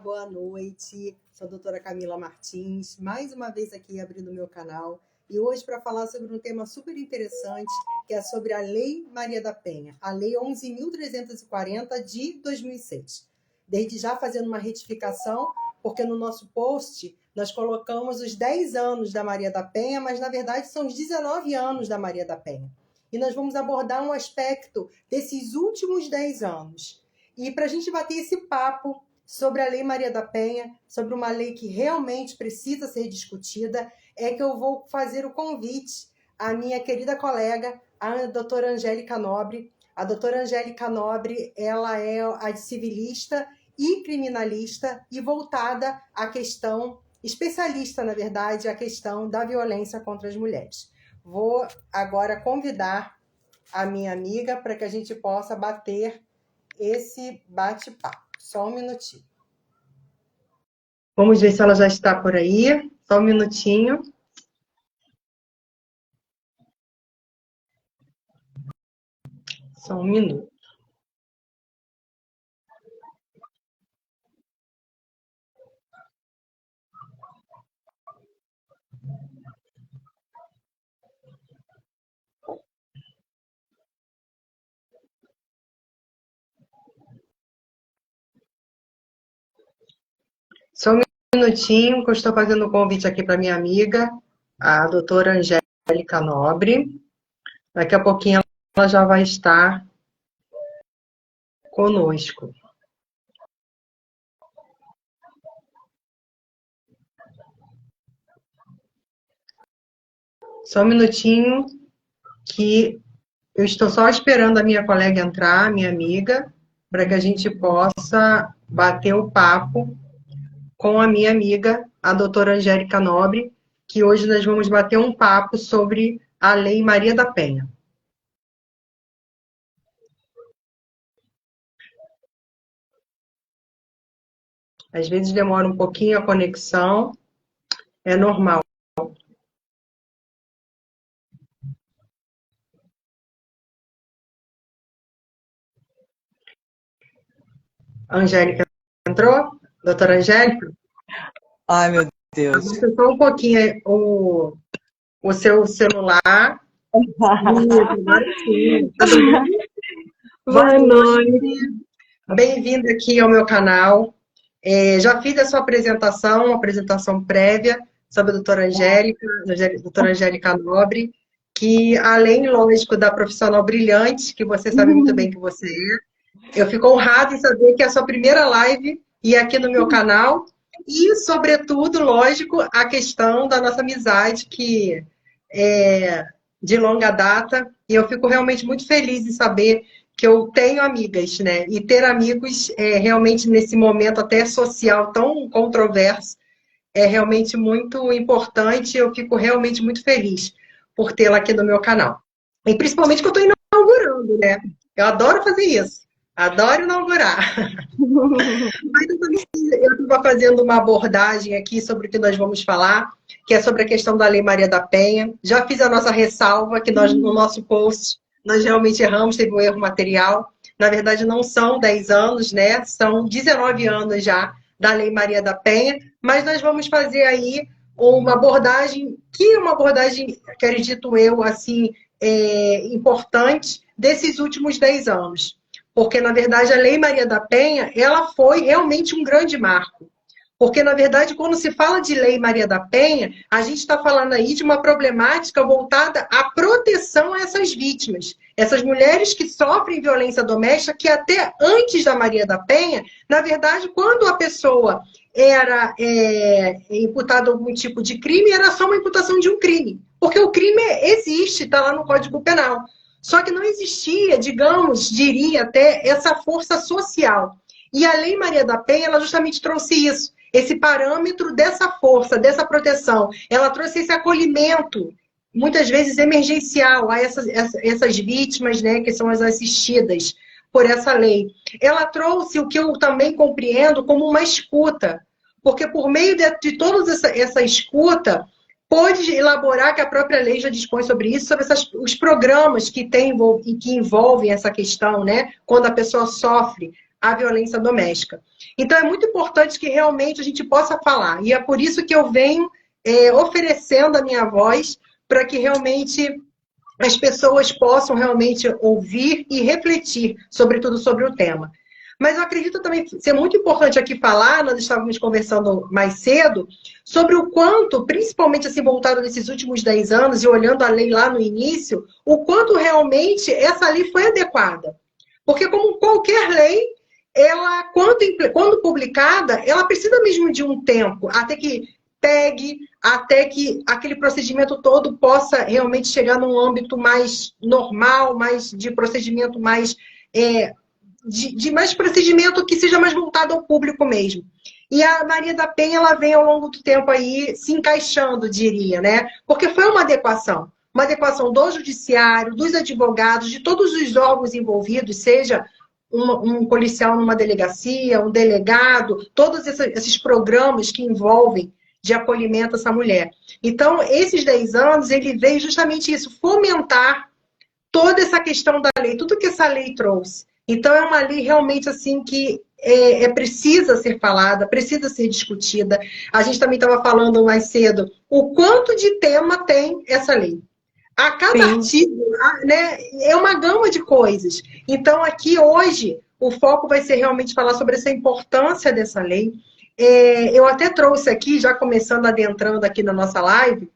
boa noite. Sou a doutora Camila Martins, mais uma vez aqui abrindo o meu canal. E hoje para falar sobre um tema super interessante, que é sobre a Lei Maria da Penha, a Lei 11.340 de 2006. Desde já fazendo uma retificação, porque no nosso post nós colocamos os 10 anos da Maria da Penha, mas na verdade são os 19 anos da Maria da Penha. E nós vamos abordar um aspecto desses últimos 10 anos. E para a gente bater esse papo sobre a Lei Maria da Penha, sobre uma lei que realmente precisa ser discutida, é que eu vou fazer o convite à minha querida colega, a doutora Angélica Nobre. A doutora Angélica Nobre, ela é a civilista e criminalista e voltada à questão, especialista, na verdade, à questão da violência contra as mulheres. Vou agora convidar a minha amiga para que a gente possa bater esse bate-papo. Só um minutinho. Vamos ver se ela já está por aí. Só um minutinho. Só um minuto. Só um minutinho, que eu estou fazendo um convite aqui para minha amiga, a doutora Angélica Nobre. Daqui a pouquinho ela já vai estar conosco. Só um minutinho, que eu estou só esperando a minha colega entrar, minha amiga, para que a gente possa bater o papo com a minha amiga, a doutora Angélica Nobre, que hoje nós vamos bater um papo sobre a Lei Maria da Penha. Às vezes demora um pouquinho a conexão, é normal. A Angélica entrou? Doutora Angélica? Ai, meu Deus. Abaixa só um pouquinho o seu celular. Boa noite. Bem-vinda aqui ao meu canal. Já fiz a sua apresentação, uma apresentação prévia sobre a doutora Angélica Nobre, que além, lógico, da profissional brilhante, que você sabe muito bem que você é, eu fico honrada em saber que é a sua primeira live e aqui no meu canal, e, sobretudo, lógico, a questão da nossa amizade, que é de longa data, e eu fico realmente muito feliz em saber que eu tenho amigas, né? E ter amigos realmente nesse momento até social tão controverso é realmente muito importante. Eu fico realmente muito feliz por tê-la aqui no meu canal. E principalmente que eu estou inaugurando, né? Eu adoro fazer isso. Adoro inaugurar. Mas eu estava fazendo uma abordagem aqui sobre o que nós vamos falar, que é sobre a questão da Lei Maria da Penha. Já fiz a nossa ressalva, que nós, no nosso post, nós realmente erramos, teve um erro material. Na verdade, não são 10 anos, né? São 19 anos já da Lei Maria da Penha, mas nós vamos fazer aí uma abordagem, que é uma abordagem, acredito eu, assim, importante desses últimos 10 anos. Porque, na verdade, a Lei Maria da Penha, ela foi realmente um grande marco. Porque, na verdade, quando se fala de Lei Maria da Penha, a gente está falando aí de uma problemática voltada à proteção a essas vítimas. Essas mulheres que sofrem violência doméstica, que até antes da Maria da Penha, na verdade, quando a pessoa era imputada algum tipo de crime, era só uma imputação de um crime. Porque o crime existe, está lá no Código Penal. Só que não existia, digamos, diria até, essa força social. E a Lei Maria da Penha, ela justamente trouxe isso, esse parâmetro dessa força, dessa proteção. Ela trouxe esse acolhimento, muitas vezes emergencial, a essas vítimas, né, que são as assistidas por essa lei. Ela trouxe o que eu também compreendo como uma escuta, porque por meio de toda essa escuta, pode elaborar, que a própria lei já dispõe sobre isso, sobre os programas que envolvem essa questão, né? Quando a pessoa sofre à violência doméstica. Então, é muito importante que realmente a gente possa falar. E é por isso que eu venho oferecendo a minha voz para que realmente as pessoas possam realmente ouvir e refletir, sobretudo sobre o tema. Mas eu acredito também ser muito importante aqui falar, nós estávamos conversando mais cedo, sobre o quanto, principalmente assim, voltado nesses últimos 10 anos e olhando a lei lá no início, o quanto realmente essa lei foi adequada. Porque como qualquer lei, ela, quando publicada, ela precisa mesmo de um tempo, até que pegue, até que aquele procedimento todo possa realmente chegar num âmbito mais normal, mais de procedimento mais... de mais procedimento que seja mais voltado ao público mesmo. E a Maria da Penha, ela vem ao longo do tempo aí se encaixando, diria, né? Porque foi uma adequação do judiciário, dos advogados, de todos os órgãos envolvidos, seja um policial numa delegacia, um delegado, todos esses programas que envolvem de acolhimento a essa mulher. Então, esses 10 anos, ele veio justamente isso, fomentar toda essa questão da lei, tudo que essa lei trouxe. Então, é uma lei realmente assim que precisa ser falada, precisa ser discutida. A gente também estava falando mais cedo o quanto de tema tem essa lei. A cada artigo, né, é uma gama de coisas. Então, aqui hoje, o foco vai ser realmente falar sobre essa importância dessa lei. Eu até trouxe aqui, já começando adentrando aqui na nossa live,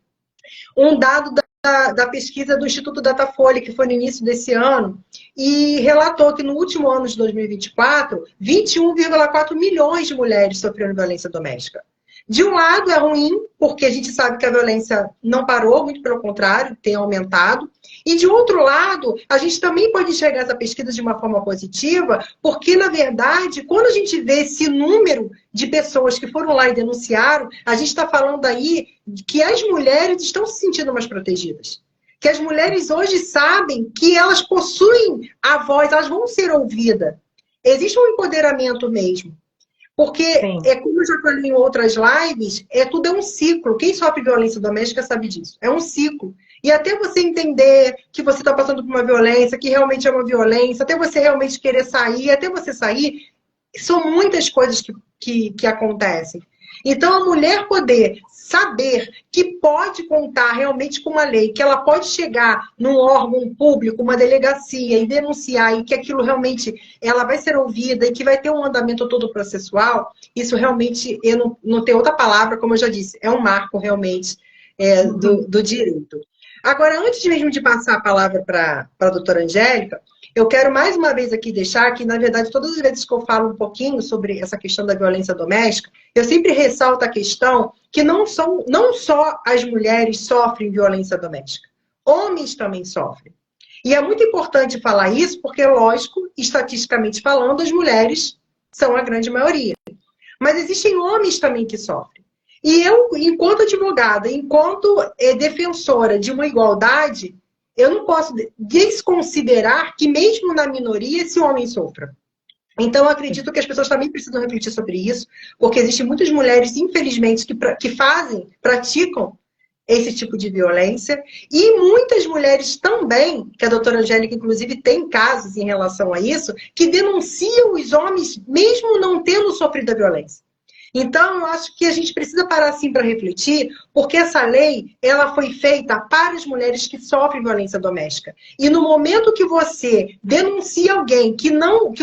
um dado da pesquisa do Instituto Datafolha, que foi no início desse ano, e relatou que no último ano de 2024, 21,4 milhões de mulheres sofreram violência doméstica. De um lado é ruim, porque a gente sabe que a violência não parou, muito pelo contrário, tem aumentado. E de outro lado, a gente também pode enxergar essa pesquisa de uma forma positiva, porque, na verdade, quando a gente vê esse número de pessoas que foram lá e denunciaram, a gente está falando aí que as mulheres estão se sentindo mais protegidas. Que as mulheres hoje sabem que elas possuem a voz, elas vão ser ouvidas. Existe um empoderamento mesmo. Porque, como eu já falei em outras lives, tudo é um ciclo. Quem sofre violência doméstica sabe disso. É um ciclo. E até você entender que você está passando por uma violência, que realmente é uma violência, até você realmente querer sair, até você sair, são muitas coisas que acontecem. Então, a mulher poder saber que pode contar realmente com uma lei, que ela pode chegar num órgão público, uma delegacia, e denunciar, e que aquilo realmente ela vai ser ouvida, e que vai ter um andamento todo processual, isso realmente, eu não tenho outra palavra, como eu já disse, é um marco realmente do direito. Agora, antes mesmo de passar a palavra para a doutora Angélica, eu quero mais uma vez aqui deixar que, na verdade, todas as vezes que eu falo um pouquinho sobre essa questão da violência doméstica, eu sempre ressalto a questão que não só as mulheres sofrem violência doméstica, homens também sofrem. E é muito importante falar isso porque, lógico, estatisticamente falando, as mulheres são a grande maioria. Mas existem homens também que sofrem. E eu, enquanto advogada, enquanto defensora de uma igualdade, eu não posso desconsiderar que mesmo na minoria esse homem sofra. Então, eu acredito que as pessoas também precisam refletir sobre isso, porque existem muitas mulheres, infelizmente, que praticam esse tipo de violência, e muitas mulheres também, que a doutora Angélica, inclusive, tem casos em relação a isso, que denunciam os homens, mesmo não tendo sofrido a violência. Então, eu acho que a gente precisa parar assim para refletir, porque essa lei, ela foi feita para as mulheres que sofrem violência doméstica. E no momento que você denuncia alguém que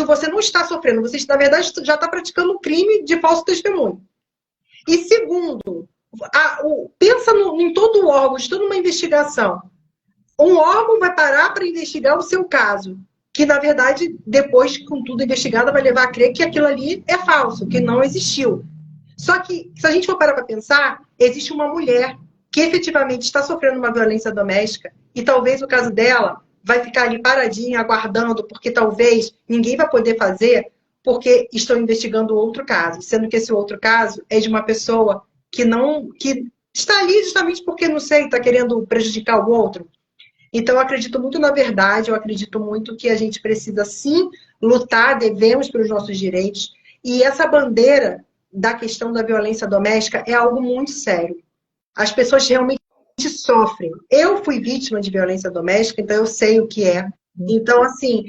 você não está sofrendo, você, na verdade, já está praticando um crime de falso testemunho. E segundo, pensa em todo o órgão, de toda uma investigação. Um órgão vai parar para investigar o seu caso, que, na verdade, depois, com tudo investigado, vai levar a crer que aquilo ali é falso, que não existiu. Só que, se a gente for parar para pensar, existe uma mulher que efetivamente está sofrendo uma violência doméstica e talvez o caso dela vai ficar ali paradinha, aguardando, porque talvez ninguém vai poder fazer porque estão investigando outro caso, sendo que esse outro caso é de uma pessoa que está ali justamente porque, não sei, está querendo prejudicar o outro. Então, eu acredito muito na verdade, eu acredito muito que a gente precisa, sim, lutar, devemos pelos nossos direitos. E essa bandeira da questão da violência doméstica é algo muito sério. As pessoas realmente sofrem. Eu fui vítima de violência doméstica, então eu sei o que é. Então, assim,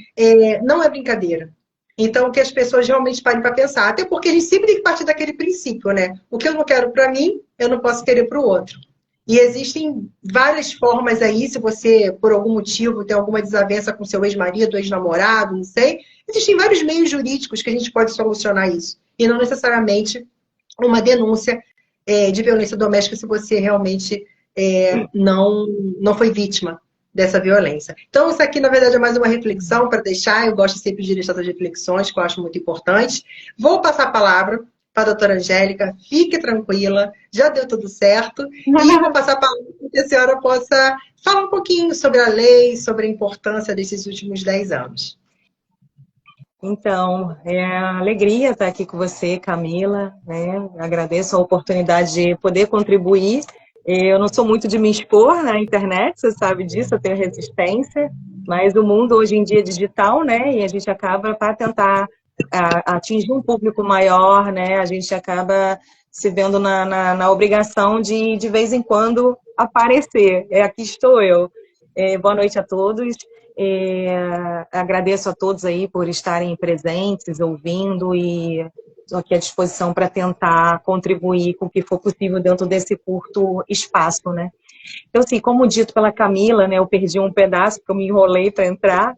não é brincadeira. Então, que as pessoas realmente parem para pensar. Até porque a gente sempre tem que partir daquele princípio, né? O que eu não quero para mim, eu não posso querer para o outro. E existem várias formas aí, se você, por algum motivo, tem alguma desavença com seu ex-marido, ex-namorado, não sei, existem vários meios jurídicos que a gente pode solucionar isso. E não necessariamente uma denúncia de violência doméstica se você realmente não foi vítima dessa violência. Então, isso aqui, na verdade, é mais uma reflexão para deixar. Eu gosto sempre de deixar essas reflexões, que eu acho muito importante. Vou passar a palavra para a doutora Angélica. Fique tranquila, já deu tudo certo. E vou passar a palavra para que a senhora possa falar um pouquinho sobre a lei, sobre a importância desses últimos 10 anos. Então, é uma alegria estar aqui com você, Camila, né? Agradeço a oportunidade de poder contribuir. Eu não sou muito de me expor na internet, você sabe disso, eu tenho resistência, mas o mundo hoje em dia é digital, né? E a gente acaba, para tentar atingir um público maior, né? A gente acaba se vendo na obrigação de vez em quando, aparecer. Aqui estou eu. Boa noite a todos. Agradeço a todos aí por estarem presentes, ouvindo, e estou aqui à disposição para tentar contribuir com o que for possível dentro desse curto espaço, né? Então, assim, como dito pela Camila, né, eu perdi um pedaço porque eu me enrolei para entrar,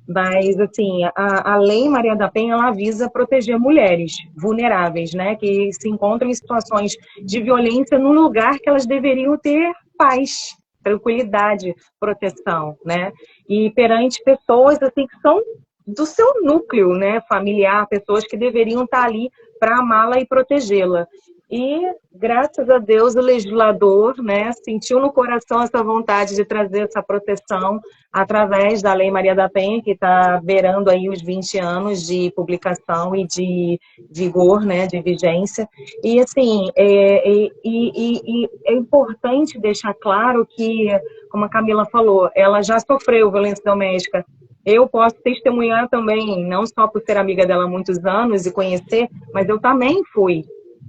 mas, assim, a Lei Maria da Penha, ela visa proteger mulheres vulneráveis, né, que se encontram em situações de violência no lugar que elas deveriam ter paz, tranquilidade, proteção, né? E perante pessoas assim que são do seu núcleo, né, familiar, pessoas que deveriam estar ali para amá-la e protegê-la. E, graças a Deus, o legislador, né, sentiu no coração essa vontade de trazer essa proteção através da Lei Maria da Penha, que está beirando aí os 20 anos de publicação e de vigor, né, de vigência. E, assim, é importante deixar claro que, como a Camila falou, ela já sofreu violência doméstica. Eu posso testemunhar também, não só por ser amiga dela há muitos anos e conhecer, mas eu também fui,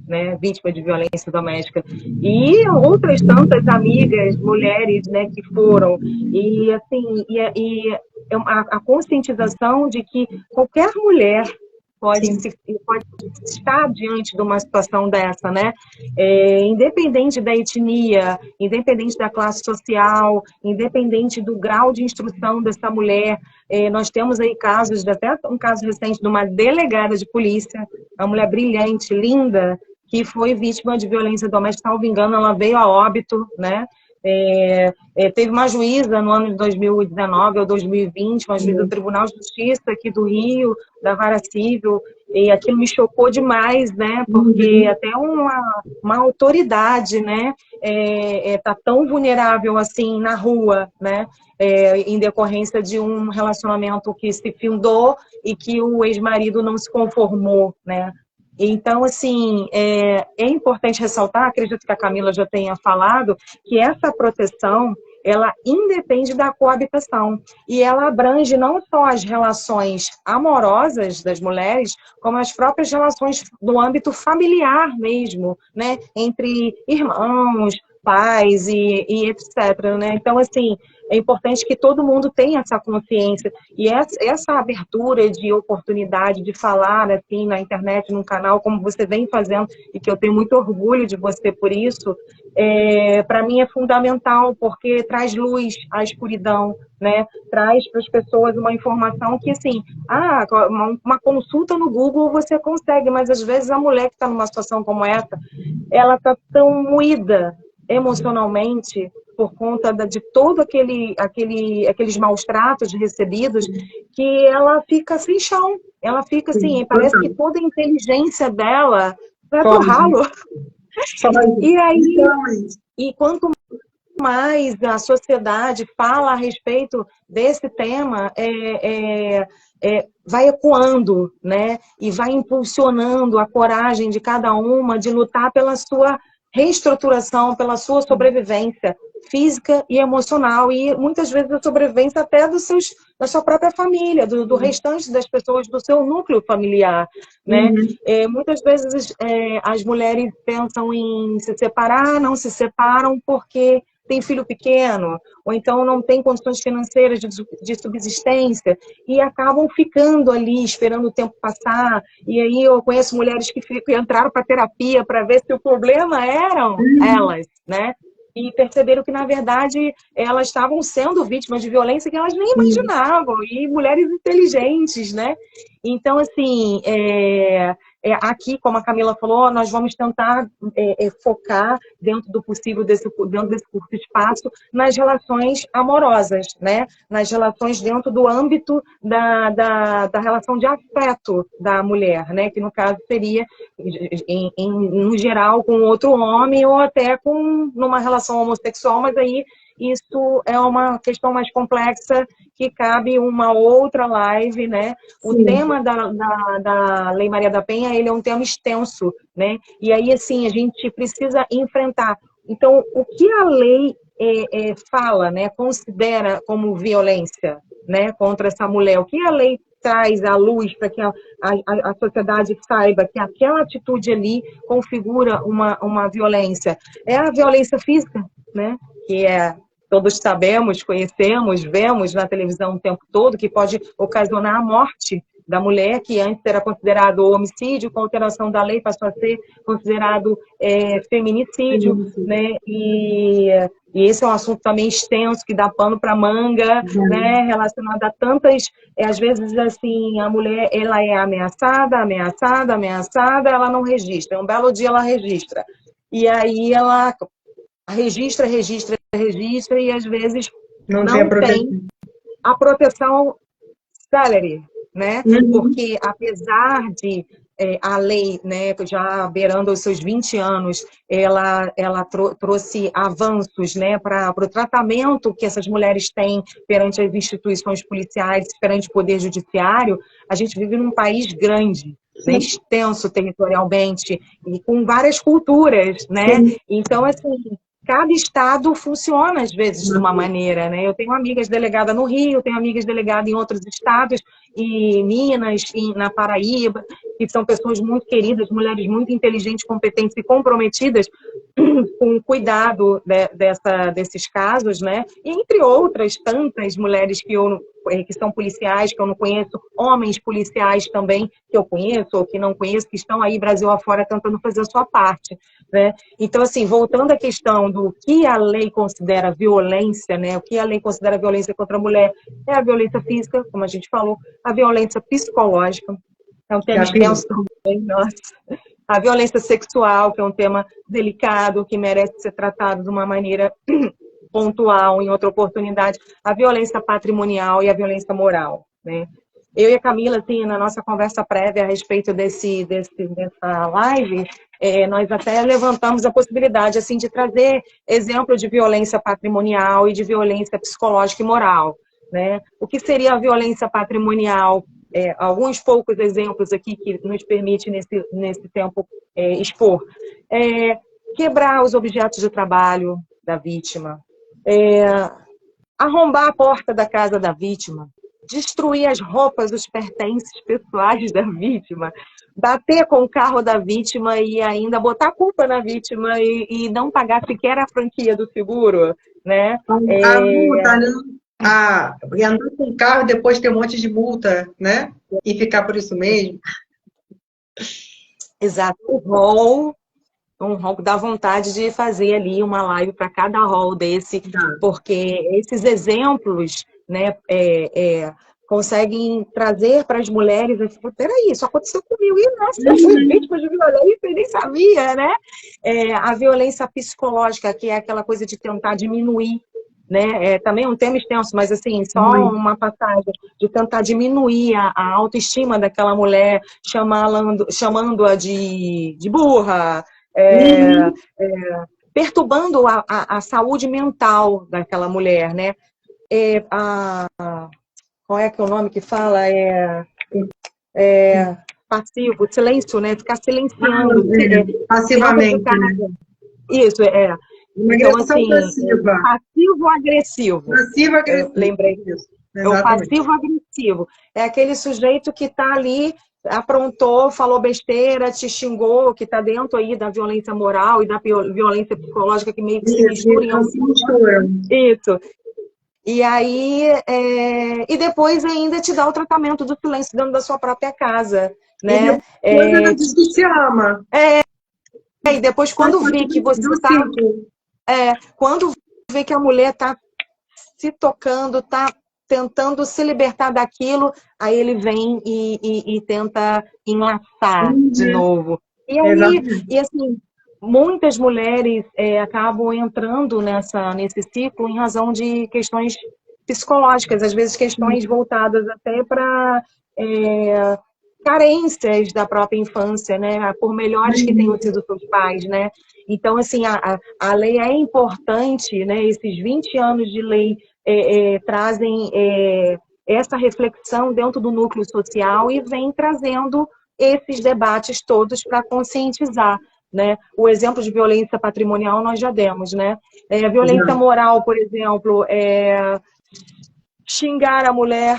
né, vítima de violência doméstica. E outras tantas amigas, mulheres, né, que foram. E, assim, a conscientização de que qualquer mulher pode estar diante de uma situação dessa, né? Independente da etnia, independente da classe social, independente do grau de instrução dessa mulher. Nós temos aí casos, até um caso recente de uma delegada de polícia, uma mulher brilhante, linda, que foi vítima de violência doméstica, salvo engano, ela veio a óbito, né? Teve uma juíza no ano de 2019 ou 2020, uma juíza do Tribunal de Justiça aqui do Rio, da Vara Civil, e aquilo me chocou demais, né? Porque até uma autoridade, né, tá tão vulnerável assim na rua, né? Em decorrência de um relacionamento que se findou e que o ex-marido não se conformou, né? Então, assim, é importante ressaltar, acredito que a Camila já tenha falado, que essa proteção, ela independe da coabitação. E ela abrange não só as relações amorosas das mulheres, como as próprias relações do âmbito familiar mesmo, né? Entre irmãos, pais e etc, né? Então, assim, é importante que todo mundo tenha essa consciência. E essa abertura de oportunidade de falar assim na internet, num canal, como você vem fazendo, e que eu tenho muito orgulho de você por isso, para mim é fundamental, porque traz luz à escuridão, né? Traz para as pessoas uma informação que, assim, uma consulta no Google você consegue, mas às vezes a mulher que está numa situação como essa, ela está tão moída emocionalmente por conta de todo aqueles maus tratos recebidos, que ela fica sem chão. Ela fica assim, parece que toda a inteligência dela vai pro ralo. E aí, e quanto mais a sociedade fala a respeito desse tema, vai ecoando, né? E vai impulsionando a coragem de cada uma de lutar pela sua reestruturação, pela sua sobrevivência física e emocional, e muitas vezes a sobrevivência até da sua própria família, do restante das pessoas do seu núcleo familiar, né? Muitas vezes as mulheres pensam em se separar, não se separam porque tem filho pequeno, ou então não tem condições financeiras de subsistência, e acabam ficando ali, esperando o tempo passar. E aí eu conheço mulheres que entraram para terapia para ver se o problema eram elas, né? E perceberam que, na verdade, elas estavam sendo vítimas de violência que elas nem imaginavam, e mulheres inteligentes, né? Então, assim, aqui, como a Camila falou, nós vamos tentar focar dentro do possível, dentro desse curto espaço, nas relações amorosas, né? Nas relações dentro do âmbito da relação de afeto da mulher, né? Que no caso seria, no geral, com outro homem ou até numa relação homossexual, mas aí isso é uma questão mais complexa que cabe uma outra live, né? O tema da Lei Maria da Penha, ele é um tema extenso, né? E aí, assim, a gente precisa enfrentar. Então, o que a lei fala, né? Considera como violência, né? Contra essa mulher? O que a lei traz à luz para que a sociedade saiba que aquela atitude ali configura uma violência? É a violência física, né? Que todos sabemos, conhecemos, vemos na televisão o tempo todo, que pode ocasionar a morte da mulher, que antes era considerado homicídio, com alteração da lei passou a ser considerado feminicídio, né? E esse é um assunto também extenso, que dá pano para manga, né? Relacionado a tantas, às vezes, assim, a mulher, ela é ameaçada, ela não registra. Um belo dia ela registra. E aí ela registra, e às vezes não tem a proteção salary, né? Porque apesar de a lei, né, já beirando os seus 20 anos, ela trouxe avanços, né, para o tratamento que essas mulheres têm perante as instituições policiais, perante o poder judiciário. A gente vive num país grande, né, extenso territorialmente e com várias culturas, né? Então, assim, cada estado funciona, às vezes, de uma maneira, né? Eu tenho amigas delegadas no Rio, tenho amigas delegadas em outros estados, em Minas, na Paraíba, que são pessoas muito queridas, mulheres muito inteligentes, competentes e comprometidas com o cuidado desses casos, né? E entre outras tantas mulheres que são policiais, que eu não conheço, homens policiais também, que eu conheço ou que não conheço, que estão aí Brasil afora tentando fazer a sua parte, né? Então, assim, voltando à questão do que a lei considera violência, né? O que a lei considera violência contra a mulher é a violência física, como a gente falou, a violência psicológica, é um tema extenso também, nossa. A violência sexual, que é um tema delicado, que merece ser tratado de uma maneira pontual, em outra oportunidade, a violência patrimonial e a violência moral, né? Eu e a Camila, assim, na nossa conversa prévia a respeito dessa live, nós até levantamos a possibilidade, assim, de trazer exemplo de violência patrimonial e de violência psicológica e moral, né? O que seria a violência patrimonial? Alguns poucos exemplos aqui que nos permite, nesse tempo, expor. Quebrar os objetos de trabalho da vítima, arrombar a porta da casa da vítima, destruir as roupas, os pertences pessoais da vítima, bater com o carro da vítima e ainda botar a culpa na vítima e não pagar sequer a franquia do seguro, né? A multa, né? E andar com o carro e depois ter um monte de multa, né? E ficar por isso mesmo. Exato. Um rol que dá vontade de fazer ali uma live para cada rol desse, porque esses exemplos, né, conseguem trazer para as mulheres, assim, peraí, isso aconteceu comigo, e nossa, eu fui vítima de violência e nem sabia, né? A violência psicológica, que é aquela coisa de tentar diminuir, né? Também é um tema extenso, mas assim, só uma passagem de tentar diminuir a autoestima daquela mulher, chamando-a de burra, perturbando a saúde mental daquela mulher, né? Qual é que é o nome que fala? Passivo, silêncio, né? Ficar silenciando. Passivamente. Isso, Então, assim, passivo-agressivo. Passivo-agressivo. Lembrei disso. É o passivo-agressivo. É aquele sujeito que está ali aprontou, falou besteira, te xingou, que está dentro aí da violência moral e da violência psicológica que meio que se misturam em algum momento. Isso. E aí, e depois ainda te dá o tratamento do silêncio dentro da sua própria casa, né? E depois ela diz que se ama. E depois quando vê que você está... quando vê que a mulher está se tocando, está tentando se libertar daquilo, aí ele vem e tenta enlaçar de novo. E aí, assim, muitas mulheres acabam entrando nesse ciclo em razão de questões psicológicas, às vezes questões voltadas até para carências da própria infância, né? Por melhores que tenham sido seus pais, né? Então, assim, a lei é importante, né? Esses 20 anos de lei trazem essa reflexão dentro do núcleo social e vem trazendo esses debates todos para conscientizar, né? O exemplo de violência patrimonial nós já demos, né? A violência moral, por exemplo, xingar a mulher,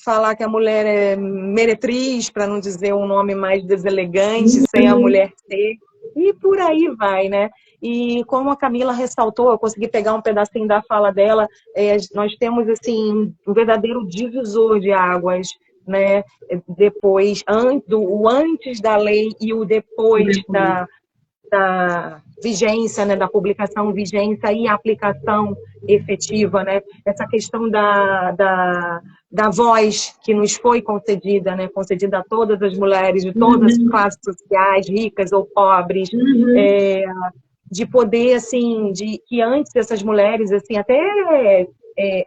falar que a mulher é meretriz, para não dizer um nome mais deselegante, sem a mulher ser, e por aí vai, né? E como a Camila ressaltou, eu consegui pegar um pedacinho da fala dela, nós temos, assim, um verdadeiro divisor de águas, né? Depois, o antes da lei e o depois da vigência, né, da publicação, vigência e aplicação efetiva, né? Essa questão da voz que nos foi concedida, né? Concedida a todas as mulheres de todas as classes sociais, ricas ou pobres, de poder, assim, de que antes essas mulheres, assim, até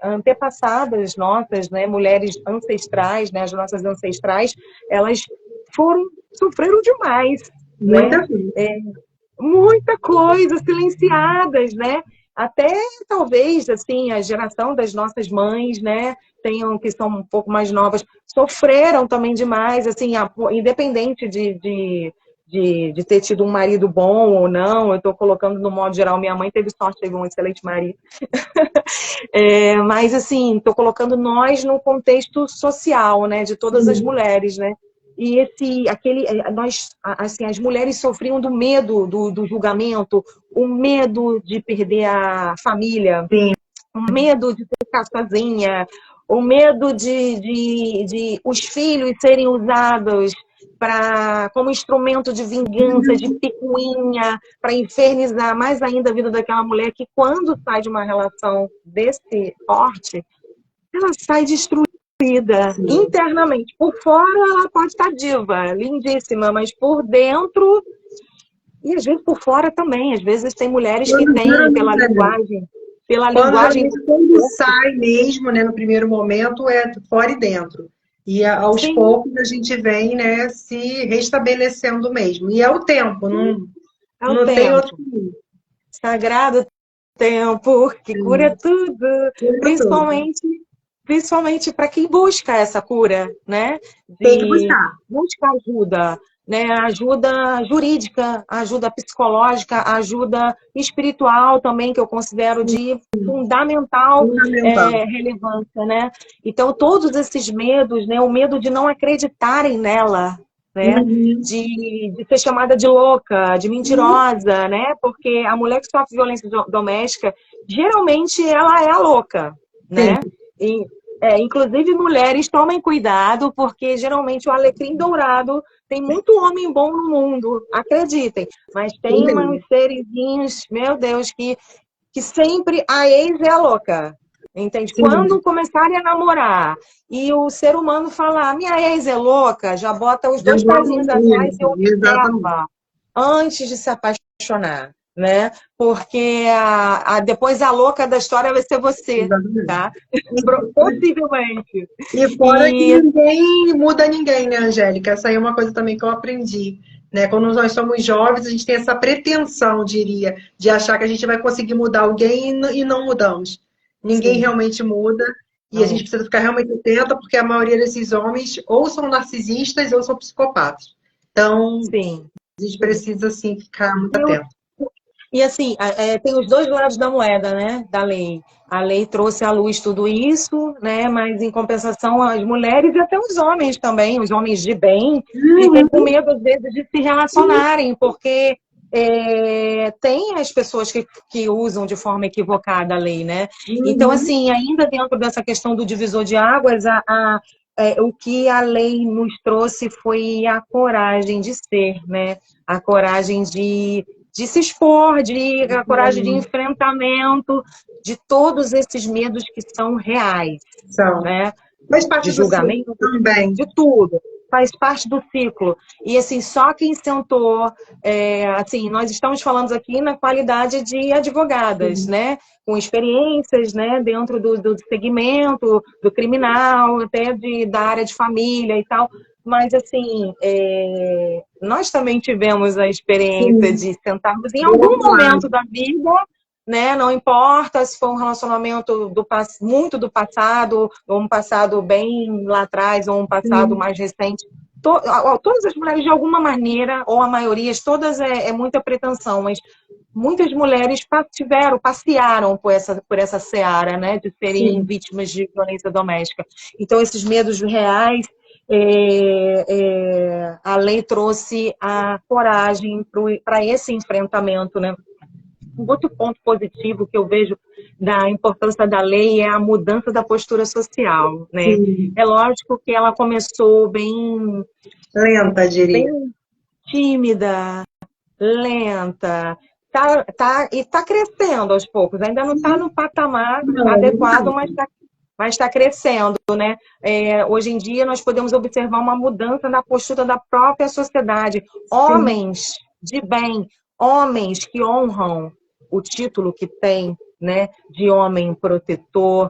antepassadas nossas, né, mulheres ancestrais, né, as nossas ancestrais, elas sofreram demais, né? Muita coisa, silenciadas, né? Até talvez assim a geração das nossas mães, né, que são um pouco mais novas, sofreram também demais, assim, independente de ter tido um marido bom ou não. Eu estou colocando no modo geral, minha mãe teve sorte, teve um excelente marido. Mas assim, estou colocando nós no contexto social, né, de todas as mulheres, né? E as mulheres sofriam do medo do julgamento, o medo de perder a família, o medo de ficar sozinha, o medo de os filhos serem usados como instrumento de vingança, de picuinha, para infernizar mais ainda a vida daquela mulher que, quando sai de uma relação desse porte, ela sai destruída. Internamente. Por fora ela pode estar diva, lindíssima, mas por dentro, e às vezes por fora também. Às vezes tem mulheres que têm pela linguagem. Quando sai mesmo, né, no primeiro momento, é fora e dentro. E aos poucos a gente vem, né, se restabelecendo mesmo. E é o tempo, não tem outro caminho. Sagrado tempo, que cura tudo. Principalmente para quem busca essa cura, né? Tem que buscar. Busca ajuda, né? Ajuda jurídica, ajuda psicológica, ajuda espiritual também, que eu considero de fundamental. Relevância, né? Então, todos esses medos, né? O medo de não acreditarem nela, né? De ser chamada de louca, de mentirosa, né? Porque a mulher que sofre violência doméstica, geralmente ela é a louca, né? Inclusive, mulheres, tomem cuidado, porque geralmente o alecrim dourado tem muito homem bom no mundo, acreditem. Mas tem uns serizinhos, meu Deus, que sempre a ex é a louca. Entende? Quando começarem a namorar e o ser humano falar, minha ex é louca, já bota os dois pezinhos atrás e observa antes de se apaixonar. Né? Porque depois a louca da história vai ser você, tá? Possivelmente. E fora que ninguém muda ninguém, né, Angélica? Essa aí é uma coisa também que eu aprendi. Né? Quando nós somos jovens, a gente tem essa pretensão, diria, de achar que a gente vai conseguir mudar alguém e não mudamos. Ninguém realmente muda. E a gente precisa ficar realmente atenta, porque a maioria desses homens ou são narcisistas ou são psicopatas. Então, a gente precisa, assim, ficar muito atento. E assim, tem os dois lados da moeda, né, da lei. A lei trouxe à luz tudo isso, né, mas em compensação as mulheres e até os homens também, os homens de bem, ficam com Uhum. medo às vezes de se relacionarem, porque tem as pessoas que usam de forma equivocada a lei, né? Então, Uhum. assim, ainda dentro dessa questão do divisor de águas, o que a lei nos trouxe foi a coragem de ser, né? A coragem de se expor, a coragem de enfrentamento, de todos esses medos que são reais, São. né? Faz De parte do ciclo julgamento, também. de tudo. Faz parte do ciclo. E, assim, só quem sentou... assim, nós estamos falando aqui na qualidade de advogadas, Sim. né? Com experiências, né? Dentro do segmento, do criminal, até da área de família e tal. Mas, assim, nós também tivemos a experiência Sim. de sentarmos em Do algum outro lado. momento da vida, né? Não importa se foi um relacionamento muito do passado, ou um passado bem lá atrás, ou um passado Sim. mais recente. Todas as mulheres, de alguma maneira, ou a maioria, todas é muita pretensão, mas muitas mulheres passearam por essa seara, né? De serem Sim. vítimas de violência doméstica. Então, esses medos reais, a lei trouxe a coragem para esse enfrentamento, né? Um outro ponto positivo que eu vejo da importância da lei é a mudança da postura social, né? Sim. É lógico que ela começou bem, Lenta, diria. bem tímida, lenta, e está crescendo aos poucos. Ainda não está no patamar Não, adequado, não. mas está crescendo, né? Hoje em dia nós podemos observar uma mudança na postura da própria sociedade. Sim. Homens de bem, homens que honram o título que tem, né, de homem protetor,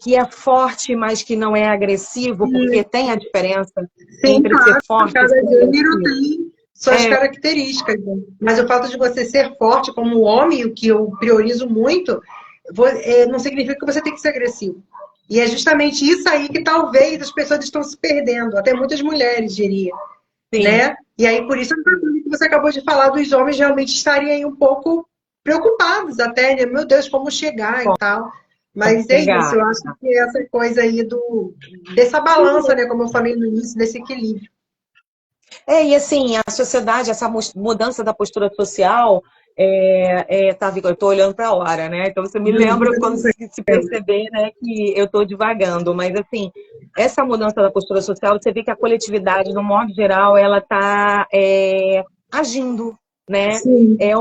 que é forte, mas que não é agressivo, porque Sim. tem a diferença Sim, entre ser claro, forte e cada ser gênero agressivo. tem suas características, né? Mas o fato de você ser forte como homem, o que eu priorizo muito, não significa que você tem que ser agressivo. E é justamente isso aí que talvez as pessoas estão se perdendo, até muitas mulheres, diria, Sim, né? E aí, por isso, que você acabou de falar dos homens realmente estarem aí um pouco preocupados até, né? Meu Deus, como chegar e tal. como Mas é isso, chegar. eu acho que essa coisa aí dessa balança, né? Como eu falei no início, desse equilíbrio. E assim, a sociedade, essa mudança da postura social, tá, Vitor, eu estou olhando para a hora, né? Então você me lembra quando se perceber, né, que eu estou divagando, mas assim, essa mudança da postura social, você vê que a coletividade, no modo geral, ela está agindo, né? Sim, É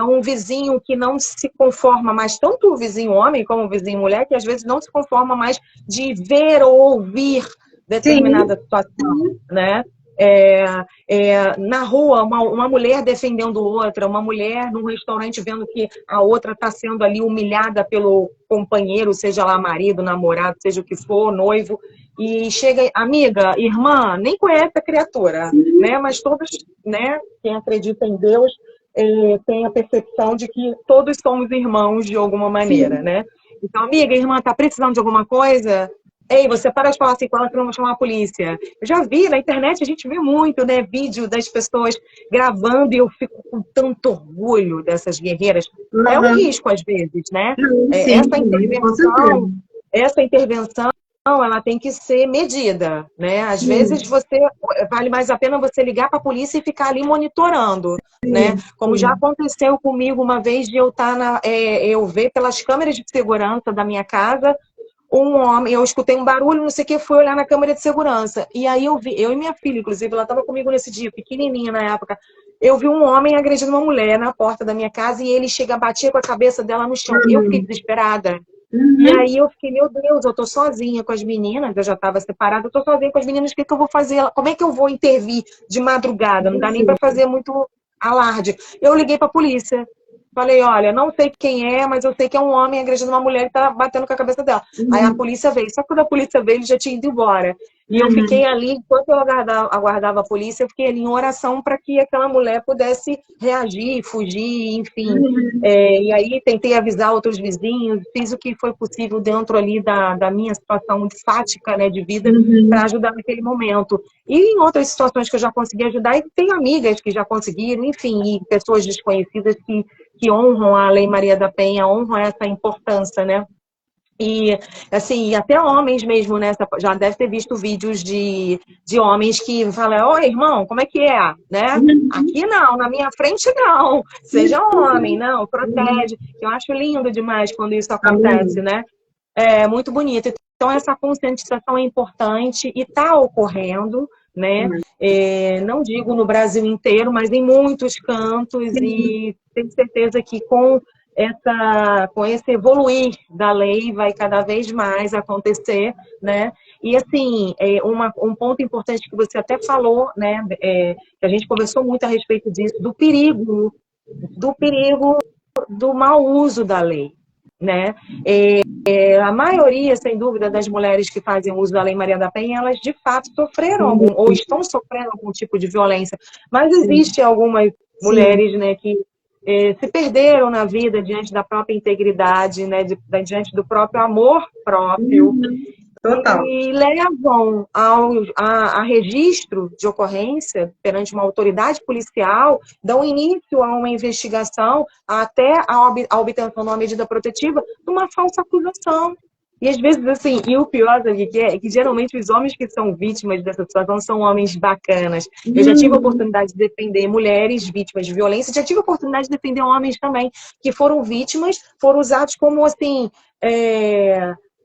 um vizinho que não se conforma mais, tanto o vizinho homem como o vizinho mulher, que às vezes não se conforma mais de ver ou ouvir sim, determinada situação, né? É, na rua, uma mulher defendendo outra, uma mulher num restaurante vendo que a outra está sendo ali humilhada pelo companheiro, seja lá marido, namorado, seja o que for, noivo, e chega, amiga, irmã, nem conhece a criatura, né? Mas todos, né, quem acredita em Deus, tem a percepção de que todos somos irmãos de alguma maneira, sim. né? Então, amiga, irmã, tá precisando de alguma coisa? Ei, você para de falar assim com ela que não vou chamar a polícia. Eu já vi na internet, a gente vê muito, né, vídeo das pessoas gravando e eu fico com tanto orgulho dessas guerreiras. É um Uhum. risco às vezes, né? Sim, É, sim, Essa com certeza. intervenção, essa intervenção, ela tem que ser medida, né? Às vezes Sim, vale mais a pena você ligar para a polícia e ficar ali monitorando, né? sim, Como já sim. aconteceu comigo uma vez de eu ver pelas câmeras de segurança da minha casa um homem, eu escutei um barulho, não sei o que, fui olhar na câmera de segurança. E aí eu vi, eu e minha filha, inclusive, ela estava comigo nesse dia, pequenininha na época. Eu vi um homem agredindo uma mulher na porta da minha casa e ele chega, batia com a cabeça dela no chão. Eu fiquei Uhum. desesperada. E Uhum. aí eu fiquei, meu Deus, eu tô sozinha com as meninas, eu já estava separada, eu tô sozinha com as meninas, o que que eu vou fazer? Como é que eu vou intervir de madrugada? Não dá nem para fazer muito alarde. Eu liguei para a polícia. Falei, olha, não sei quem é, mas eu sei que é um homem agredindo uma mulher e tá batendo com a cabeça dela. Aí a Uhum. polícia veio. Só que quando a polícia veio, ele já tinha ido embora. E eu fiquei ali, enquanto eu aguardava a polícia, eu fiquei ali em oração para que aquela mulher pudesse reagir, fugir, enfim. E aí tentei avisar outros vizinhos, fiz o que foi possível dentro ali da minha situação fática, né, de vida, para ajudar naquele momento. E em outras situações que eu já consegui ajudar, e tem amigas que já conseguiram, enfim, e pessoas desconhecidas que honram a Lei Maria da Penha, honram essa importância, né? E, assim, até homens mesmo, né? Já deve ter visto vídeos de homens que falam, oi, irmão, como é que é? Né? Aqui não, na minha frente não. Seja homem, não, protege. Eu acho lindo demais quando isso acontece, né? É muito bonito. Então, essa conscientização é importante e está ocorrendo, né? Não digo no Brasil inteiro, mas em muitos cantos, e tenho certeza que com esse evoluir da lei vai cada vez mais acontecer, né? E assim, um ponto importante que você até falou, né? Que a gente conversou muito a respeito disso, do perigo do mau uso da lei, né? A maioria, sem dúvida, das mulheres que fazem uso da Lei Maria da Penha, elas de fato sofreram ou estão sofrendo algum tipo de violência, mas existe algumas mulheres, né, que se perderam na vida diante da própria integridade, né, diante do próprio amor próprio, Total. e levam a registro de ocorrência perante uma autoridade policial, dão início a uma investigação até a obtenção de uma medida protetiva de uma falsa acusação. E às vezes, assim, e o pior, sabe, que geralmente os homens que são vítimas dessa situação são homens bacanas. Eu já tive a oportunidade de defender mulheres vítimas de violência, já tive a oportunidade de defender homens também que foram vítimas, foram usados como, assim,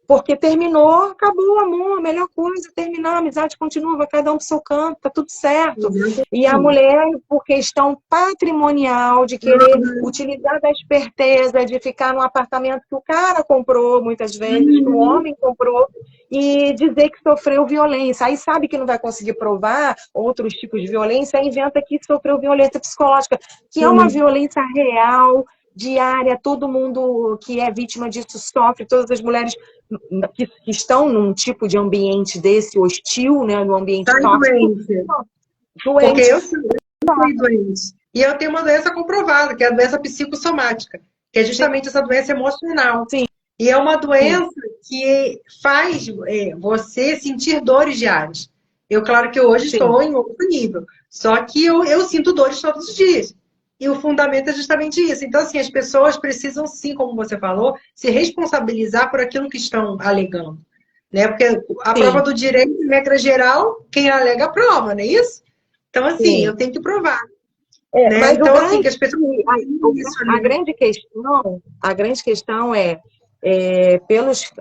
porque terminou, acabou o amor, a melhor coisa, terminar, a amizade continua, vai cada um pro seu canto, tá tudo certo. E a mulher, por questão patrimonial, de querer utilizar da esperteza, de ficar num apartamento que o cara comprou, muitas vezes, que o homem comprou, e dizer que sofreu violência. Aí sabe que não vai conseguir provar outros tipos de violência, aí inventa que sofreu violência psicológica, que é uma violência real, diária, todo mundo que é vítima disso sofre, todas as mulheres que estão num tipo de ambiente desse hostil, né, no ambiente tóxico. Porque eu fui doente. E eu tenho uma doença comprovada, que é a doença psicossomática, que é justamente essa doença emocional. Sim. E é uma doença que faz você sentir dores diárias. Claro que hoje estou em outro nível, só que eu sinto dores todos os dias. E o fundamento é justamente isso. Então, assim, as pessoas precisam, sim, como você falou, se responsabilizar por aquilo que estão alegando. Né? Porque a prova do direito, em regra geral, quem alega prova, não é isso? Então, assim, eu tenho que provar. Né? Mas então, assim, que as pessoas... a grande questão é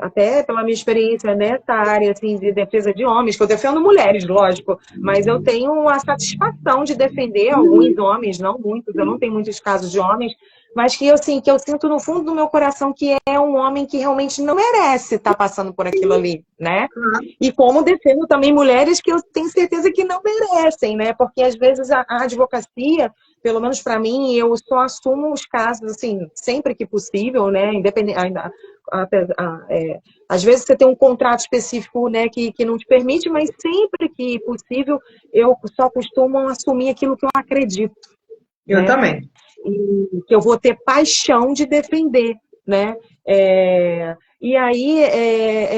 até pela minha experiência nessa área assim, de defesa de homens, que eu defendo mulheres, lógico, mas eu tenho a satisfação de defender alguns homens, não muitos, eu não tenho muitos casos de homens, mas que eu sinto no fundo do meu coração que é um homem que realmente não merece estar passando por aquilo ali, né? E como defendo também mulheres que eu tenho certeza que não merecem, né? Porque às vezes a advocacia, pelo menos para mim, eu só assumo os casos, assim, sempre que possível, né? Independente, às vezes você tem um contrato específico, né, que não te permite, mas sempre que possível, eu só costumo assumir aquilo que eu acredito. Eu também. E que eu vou ter paixão de defender, né? E aí,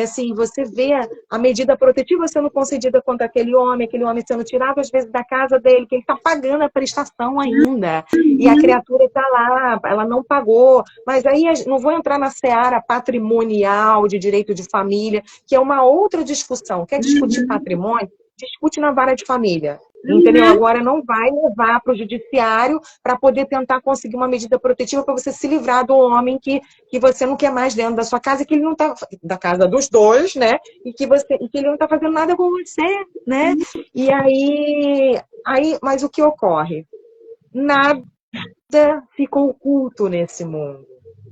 assim, você vê a medida protetiva sendo concedida contra aquele homem sendo tirado, às vezes, da casa dele, que ele está pagando a prestação ainda, e a criatura está lá, ela não pagou. Mas aí, não vou entrar na seara patrimonial, de direito de família, que é uma outra discussão. Quer discutir patrimônio? Discute na vara de família. Entendeu? Agora não vai levar para o judiciário para poder tentar conseguir uma medida protetiva para você se livrar do homem que você não quer mais dentro da sua casa, que ele não está da casa dos dois, né? E que ele não está fazendo nada com você, né? E aí, mas o que ocorre? Nada fica oculto nesse mundo.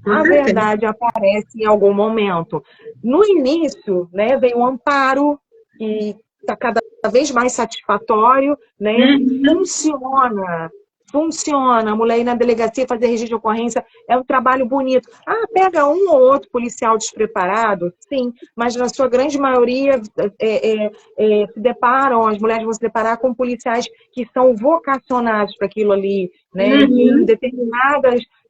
A verdade aparece em algum momento. No início, né, veio o amparo, que está cada vez mais satisfatório, né? Funciona. funciona. A mulher ir na delegacia fazer registro de ocorrência é um trabalho bonito. Ah, pega um ou outro policial despreparado? Sim, mas na sua grande maioria se deparam, as mulheres vão se deparar com policiais que são vocacionados para aquilo ali, né? E que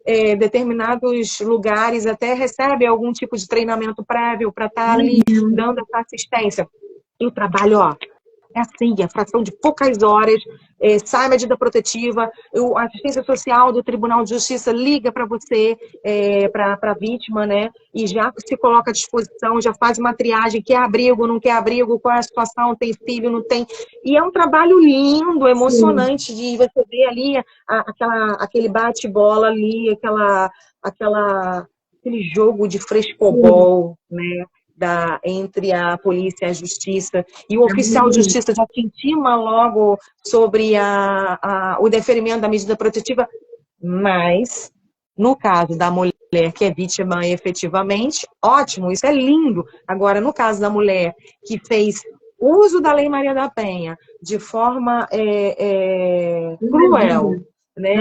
em determinados lugares até recebem algum tipo de treinamento prévio para estar ali dando essa assistência. E o trabalho, ó, é assim, a fração de poucas horas, sai a medida protetiva, a assistência social do Tribunal de Justiça liga para você, para a vítima, né? E já se coloca à disposição, já faz uma triagem, quer abrigo, não quer abrigo, qual é a situação, tem filho, não tem. E é um trabalho lindo, emocionante, de você ver ali aquele bate-bola ali, aquele jogo de frescobol, né? Entre a polícia e a justiça, e o oficial de justiça já te intima logo sobre o deferimento da medida protetiva, mas no caso da mulher que é vítima efetivamente, ótimo, isso é lindo. Agora, no caso da mulher que fez uso da Lei Maria da Penha de forma cruel, né?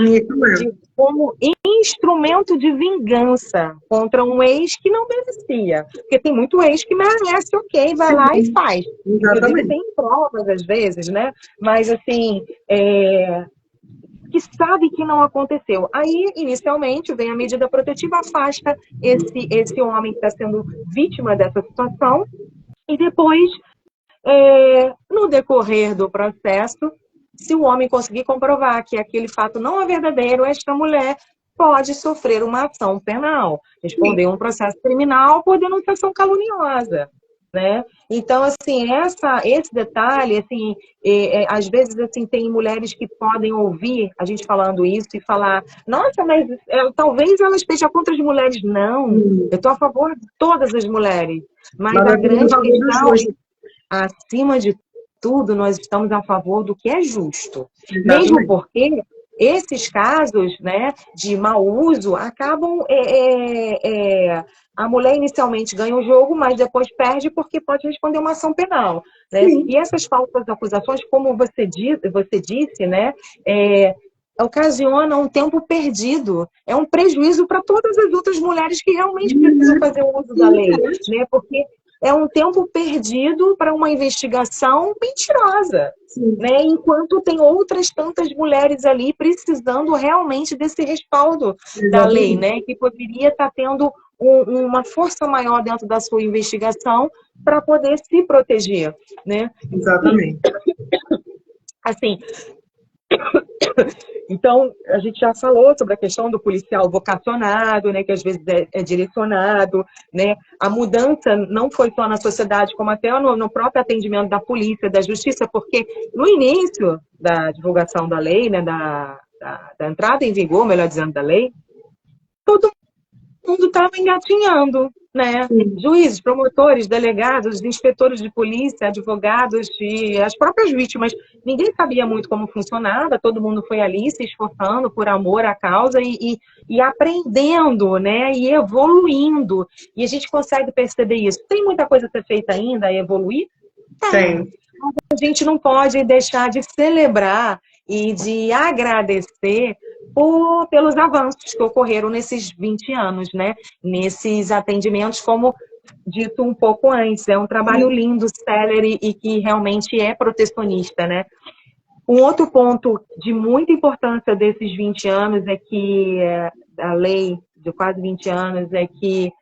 Como instrumento de vingança contra um ex que não merecia. Porque tem muito ex que merece, ok, vai lá e faz. Inclusive tem provas às vezes, né? Mas assim, que sabe que não aconteceu. Aí, inicialmente, vem a medida protetiva, afasta esse homem que está sendo vítima dessa situação, e depois, no decorrer do processo, se o homem conseguir comprovar que aquele fato não é verdadeiro, esta mulher pode sofrer uma ação penal, responder um processo criminal por denunciação caluniosa, né? Então, assim, esse detalhe, assim, às vezes, assim, tem mulheres que podem ouvir a gente falando isso e falar, nossa, mas talvez ela esteja contra as mulheres. Não, eu estou a favor de todas as mulheres, mas a grande questão, acima de tudo, nós estamos a favor do que é justo. Exatamente. Mesmo porque esses casos, né, de mau uso acabam... a mulher inicialmente ganha o jogo, mas depois perde porque pode responder uma ação penal, né? E essas falsas acusações, como você disse, né, ocasiona um tempo perdido. É um prejuízo para todas as outras mulheres que realmente precisam fazer o uso da lei, né? Porque é um tempo perdido para uma investigação mentirosa, né? Enquanto tem outras tantas mulheres ali precisando realmente desse respaldo da lei, né? Que poderia estar tendo uma força maior dentro da sua investigação para poder se proteger, né? Exatamente. Assim, então, a gente já falou sobre a questão do policial vocacionado, né, que às vezes é direcionado, né? A mudança não foi só na sociedade, como até no próprio atendimento da polícia, da justiça, porque no início da divulgação da lei, né, da entrada em vigor, melhor dizendo, da lei, todo mundo estava engatinhando, né? Juízes, promotores, delegados, inspetores de polícia, advogados e as próprias vítimas. Ninguém sabia muito como funcionava, todo mundo foi ali se esforçando por amor à causa e aprendendo, né? E evoluindo. E a gente consegue perceber isso. Tem muita coisa a ser feita ainda, a evoluir? Tem. Mas a gente não pode deixar de celebrar e de agradecer pelos avanços que ocorreram nesses 20 anos, né? Nesses atendimentos, como dito um pouco antes, é um trabalho lindo, célere e que realmente é protecionista, né? Um outro ponto de muita importância desses 20 anos é que a lei de quase 20 anos é que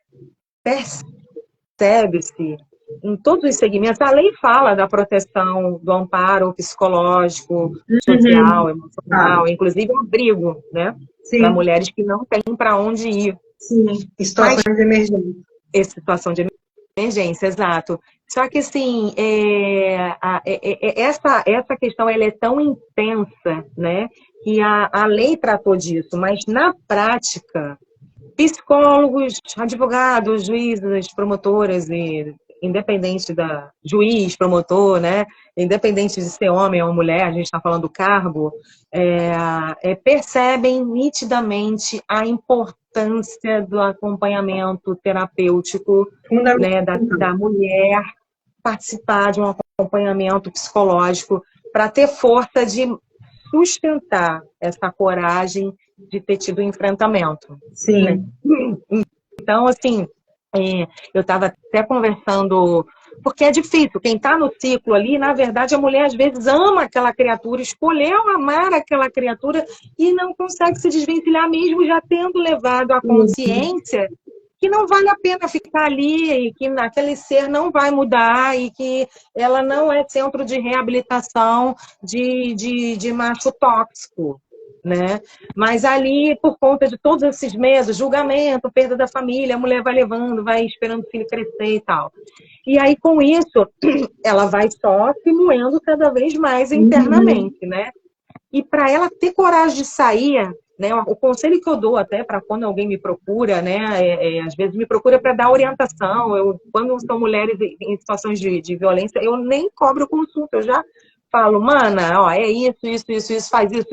percebe-se em todos os segmentos. A lei fala da proteção, do amparo psicológico, social, emocional, inclusive um abrigo, né? Para mulheres que não têm para onde ir. Situação de emergência. Situação de emergência, exato. Só que, assim, essa questão ela é tão intensa, né? Que a lei tratou disso, mas na prática, psicólogos, advogados, juízes, promotoras e independente da juiz, promotor, né? Independente de ser homem ou mulher, a gente está falando do cargo, percebem nitidamente a importância do acompanhamento terapêutico, né, da mulher participar de um acompanhamento psicológico para ter força de sustentar essa coragem de ter tido enfrentamento. Sim. Né? Então, assim, eu estava até conversando, porque é difícil, quem está no ciclo ali, na verdade, a mulher às vezes ama aquela criatura, escolheu amar aquela criatura e não consegue se desvencilhar mesmo já tendo levado a consciência que não vale a pena ficar ali e que aquele ser não vai mudar e que ela não é centro de reabilitação de macho tóxico, né? Mas ali, por conta de todos esses medos, julgamento, perda da família, a mulher vai levando, vai esperando o filho crescer e tal. E aí, com isso, ela vai só se moendo cada vez mais internamente, né? E para ela ter coragem de sair, né, o conselho que eu dou até para quando alguém me procura, né, às vezes me procura para dar orientação. Quando são mulheres em situações de violência, eu nem cobro consulta, eu já falo, mana, ó, é isso, faz isso.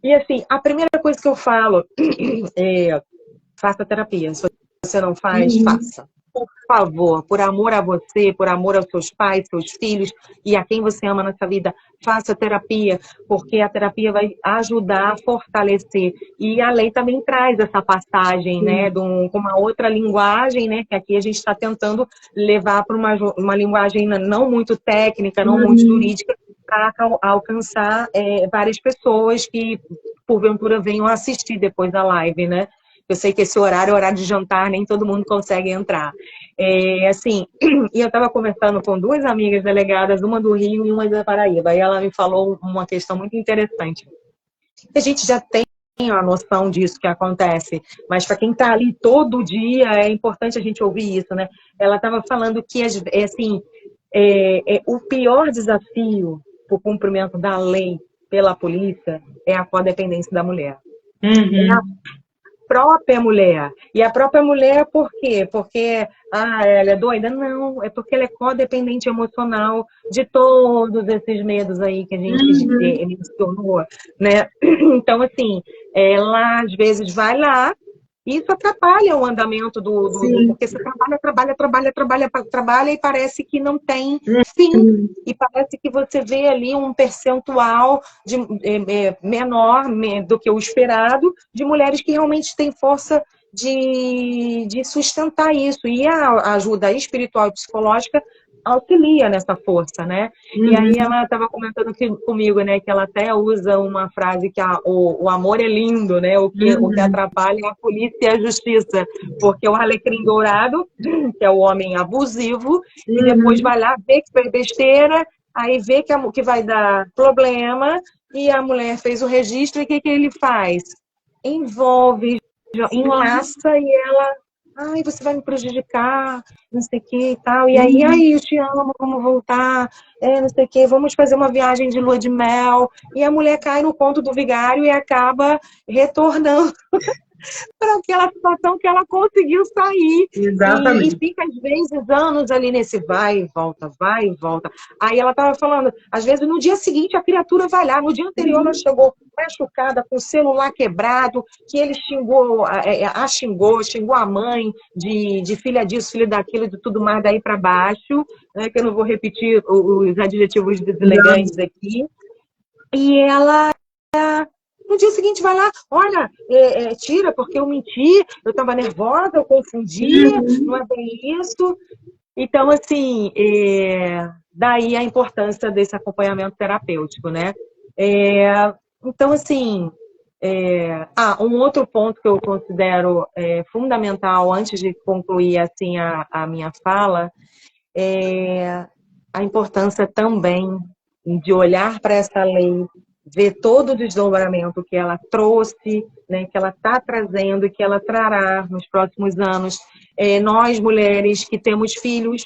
E assim, a primeira coisa que eu falo é faça terapia. Se você não faz, faça. Por favor, por amor a você, por amor aos seus pais, seus filhos e a quem você ama nessa vida, faça terapia, porque a terapia vai ajudar a fortalecer. E a lei também traz essa passagem, né, com uma outra linguagem, né, que aqui a gente está tentando levar para uma linguagem não muito técnica, não muito jurídica, para alcançar várias pessoas que, porventura, venham assistir depois da live, né? Eu sei que esse horário é horário de jantar, nem todo mundo consegue entrar. Assim, e eu estava conversando com duas amigas delegadas, uma do Rio e uma da Paraíba, e ela me falou uma questão muito interessante. A gente já tem a noção disso que acontece, mas para quem está ali todo dia, é importante a gente ouvir isso, né? Ela estava falando que, assim, o pior desafio para o cumprimento da lei pela polícia é a codependência da mulher. É a própria mulher. E a própria mulher, por quê? Porque ela é doida? Não, é porque ela é codependente emocional de todos esses medos aí que a gente mencionou, né? Então, assim, ela às vezes vai lá, isso atrapalha o andamento porque você trabalha e parece que não tem fim. E parece que você vê ali um percentual menor do que o esperado de mulheres que realmente têm força de sustentar isso. E a ajuda espiritual e psicológica auxilia nessa força, né? E aí ela estava comentando comigo, né, que ela até usa uma frase que o amor é lindo, né? O que atrapalha é a polícia e a justiça, porque o alecrim dourado, que é o homem abusivo, e depois vai lá, vê que foi besteira, aí vê que vai dar problema, e a mulher fez o registro, e o que ele faz? Envolve, enlaça, e ela... Ai, você vai me prejudicar, não sei o que e tal. E aí, eu te amo, vamos voltar, não sei o que, vamos fazer uma viagem de lua de mel. E a mulher cai no conto do vigário e acaba retornando para aquela situação que ela conseguiu sair. Exatamente. E fica, às vezes, anos ali nesse vai e volta, vai e volta. Aí ela estava falando, às vezes, no dia seguinte, a criatura vai lá. No dia anterior, ela chegou machucada, com o celular quebrado, que ele xingou a mãe de filha disso, filha daquilo, de tudo mais daí para baixo, né, que eu não vou repetir os adjetivos deselegantes aqui. E ela... No dia seguinte vai lá, olha, tira, porque eu menti, eu estava nervosa, eu confundi, não é bem isso. Então, assim, daí a importância desse acompanhamento terapêutico, né? Então, assim, um outro ponto que eu considero fundamental, antes de concluir, assim, a minha fala, é a importância também de olhar para essa lei, ver todo o desdobramento que ela trouxe, né, que ela está trazendo e que ela trará nos próximos anos. Nós, mulheres que temos filhos,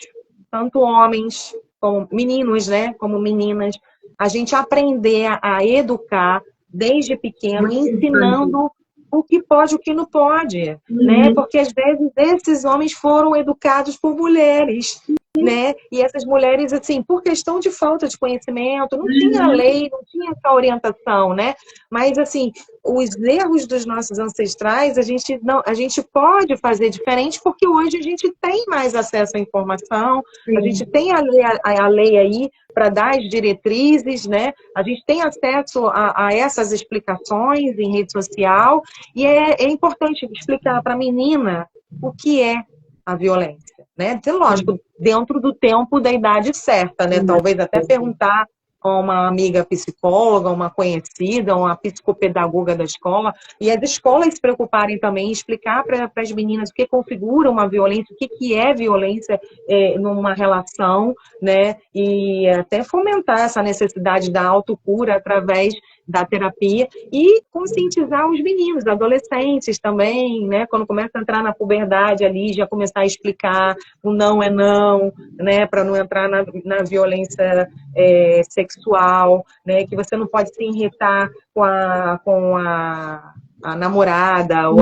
tanto homens como meninos, né, como meninas, a gente aprender a educar desde pequeno, ensinando o que pode e o que não pode, né? Porque às vezes esses homens foram educados por mulheres, né? E essas mulheres, assim, por questão de falta de conhecimento, não tinha lei, não tinha essa orientação, né? Mas, assim, os erros dos nossos ancestrais, a gente pode fazer diferente, porque hoje a gente tem mais acesso à informação, a gente tem a lei aí para dar as diretrizes, né? A gente tem acesso a essas explicações em rede social e é importante explicar para a menina o que é a violência, né? Lógico, dentro do tempo da idade certa, né? Talvez até perguntar a uma amiga psicóloga, uma conhecida, uma psicopedagoga da escola, e as escolas se preocuparem também em explicar para as meninas o que configura uma violência, o que é violência numa relação, né? E até fomentar essa necessidade da autocura através da terapia e conscientizar os meninos, adolescentes também, né? Quando começa a entrar na puberdade ali, já começar a explicar o não é não, né? Para não entrar na violência sexual, né? Que você não pode se irritar com a namorada ou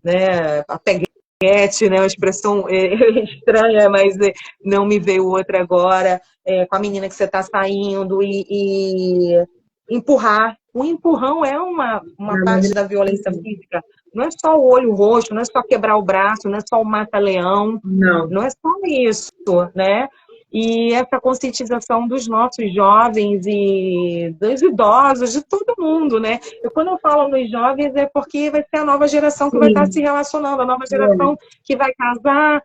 né? A peguete, né? Uma expressão estranha, mas não me veio outra agora, com a menina que você está saindo e empurrar. O empurrão é uma parte da violência física. Não é só o olho roxo, não é só quebrar o braço, não é só o mata-leão. Não é só isso, né? E essa conscientização dos nossos jovens e dos idosos, de todo mundo, né? Quando eu falo nos jovens é porque vai ser a nova geração que vai estar se relacionando, a nova geração que vai casar,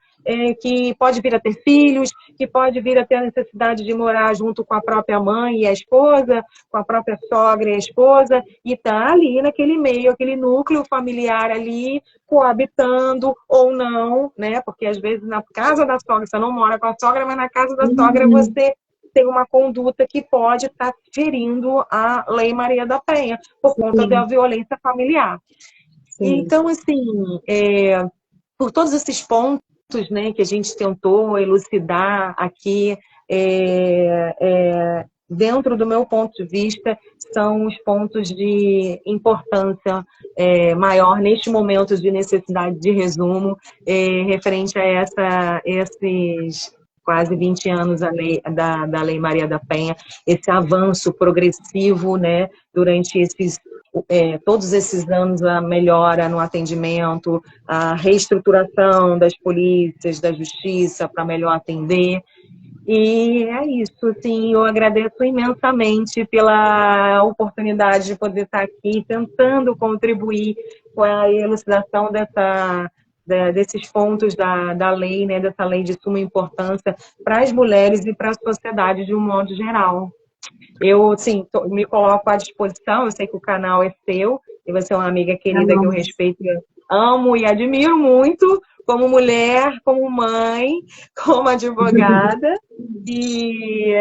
que pode vir a ter filhos, que pode vir a ter a necessidade de morar junto com a própria mãe e a esposa, com a própria sogra e a esposa, e tá ali naquele meio, aquele núcleo familiar ali, coabitando ou não, né? Porque às vezes na casa da sogra, você não mora com a sogra, mas na casa da sogra você tem uma conduta que pode estar ferindo a Lei Maria da Penha, por conta da violência familiar. Então, assim, por todos esses pontos, né, que a gente tentou elucidar aqui, dentro do meu ponto de vista, são os pontos de importância maior neste momento de necessidade de resumo, referente a esses quase 20 anos da Lei Maria da Penha, esse avanço progressivo, né, durante todos esses anos, a melhora no atendimento, a reestruturação das polícias, da justiça para melhor atender. E é isso, sim, eu agradeço imensamente pela oportunidade de poder estar aqui tentando contribuir com a elucidação desses pontos da lei, né, dessa lei de suma importância para as mulheres e para a sociedade de um modo geral. Eu, sim, me coloco à disposição, eu sei que o canal é seu, e você é uma amiga querida que eu respeito, amo e admiro muito, como mulher, como mãe, como advogada. E,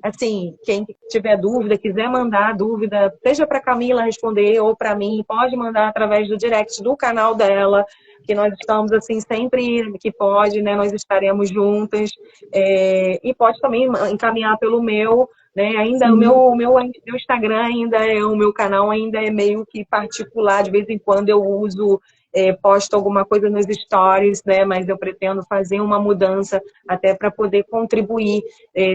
assim, quem tiver dúvida, quiser mandar dúvida, seja para a Camila responder ou para mim, pode mandar através do direct do canal dela, que nós estamos, assim, sempre que pode, né, nós estaremos juntas. E pode também encaminhar pelo meu, né, ainda o meu Instagram ainda o meu canal ainda é meio que particular, de vez em quando eu uso, posto alguma coisa nos stories, né, mas eu pretendo fazer uma mudança até para poder contribuir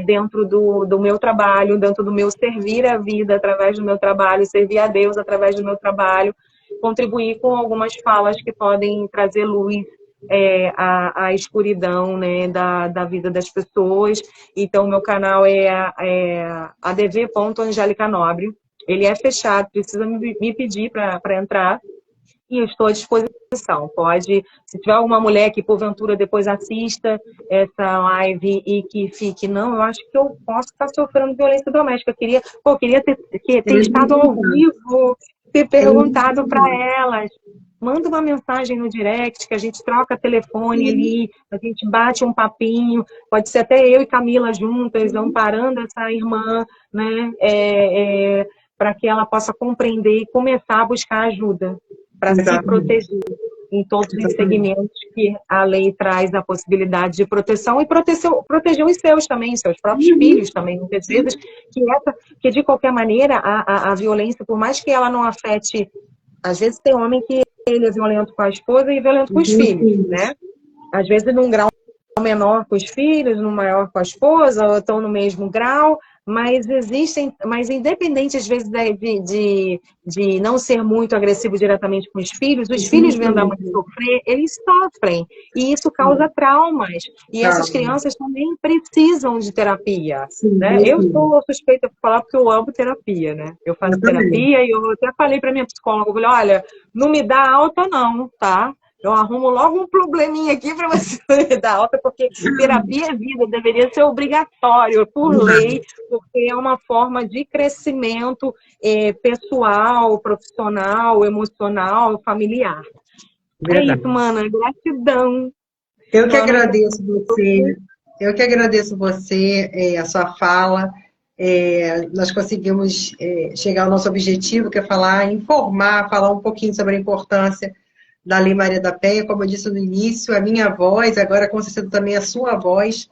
dentro do meu trabalho, dentro do meu servir a vida através do meu trabalho, servir a Deus através do meu trabalho, contribuir com algumas falas que podem trazer luz à escuridão, né, da vida das pessoas. Então, meu canal é adv.angélica.nobre. Ele é fechado, precisa me pedir para entrar, e eu estou à disposição. Pode, se tiver alguma mulher que porventura depois assista essa live e que fique, não, eu acho que eu posso estar sofrendo violência doméstica. Eu queria ter estado ao vivo, ter perguntado para elas. Manda uma mensagem no direct, que a gente troca telefone ali, a gente bate um papinho, pode ser até eu e Camila juntas, amparando essa irmã, né, para que ela possa compreender e começar a buscar ajuda para se proteger em todos os segmentos que a lei traz a possibilidade de proteção e proteger os seus também, seus próprios filhos também, muitas vezes, que de qualquer maneira a violência, por mais que ela não afete, às vezes tem homem que ele é violento com a esposa e violento com os filhos, né? Às vezes num grau menor com os filhos, no maior com a esposa, ou estão no mesmo grau, mas existem, mas independente às vezes de não ser muito agressivo diretamente com os filhos vendo a mãe sofrer, eles sofrem, e isso causa traumas, e essas Calma. crianças também precisam de terapia, Sim, né? Eu preciso. sou suspeita por falar porque eu amo terapia, né? Eu faço Eu também. terapia e eu até falei para minha psicóloga, eu falei, olha, não me dá alta não, tá? Eu arrumo logo um probleminha aqui para você me dar alta, porque terapia é vida, deveria ser obrigatório por lei, porque é uma forma de crescimento pessoal, profissional, emocional, familiar. É isso, Verdade. mana. Gratidão. Eu que Boa noite a agradeço você, todos. eu que agradeço você, a sua fala. Nós conseguimos chegar ao nosso objetivo, que é falar, informar, falar um pouquinho sobre a importância da Lei Maria da Penha. Como eu disse no início, a minha voz, agora com certeza também a sua voz,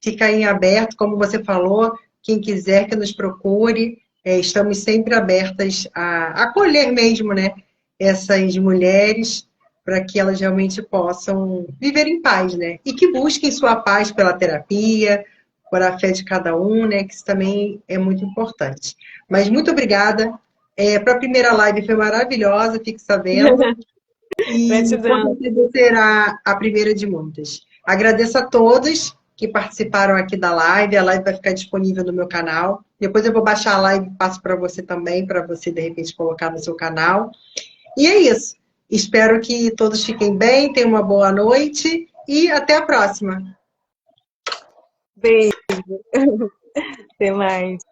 fica em aberto, como você falou, quem quiser que nos procure, estamos sempre abertas a acolher mesmo, né, essas mulheres, para que elas realmente possam viver em paz, né? E que busquem sua paz pela terapia, por a fé de cada um, né? Que isso também é muito importante. Mas muito obrigada. Para a primeira live foi maravilhosa, fique sabendo. E com Gratidão. certeza será a primeira de muitas. Agradeço a todos que participaram aqui da live. A live vai ficar disponível no meu canal. Depois eu vou baixar a live e passo para você também, para você de repente colocar no seu canal. E é isso. Espero que todos fiquem bem, tenham uma boa noite e até a próxima. Beijo. Até mais.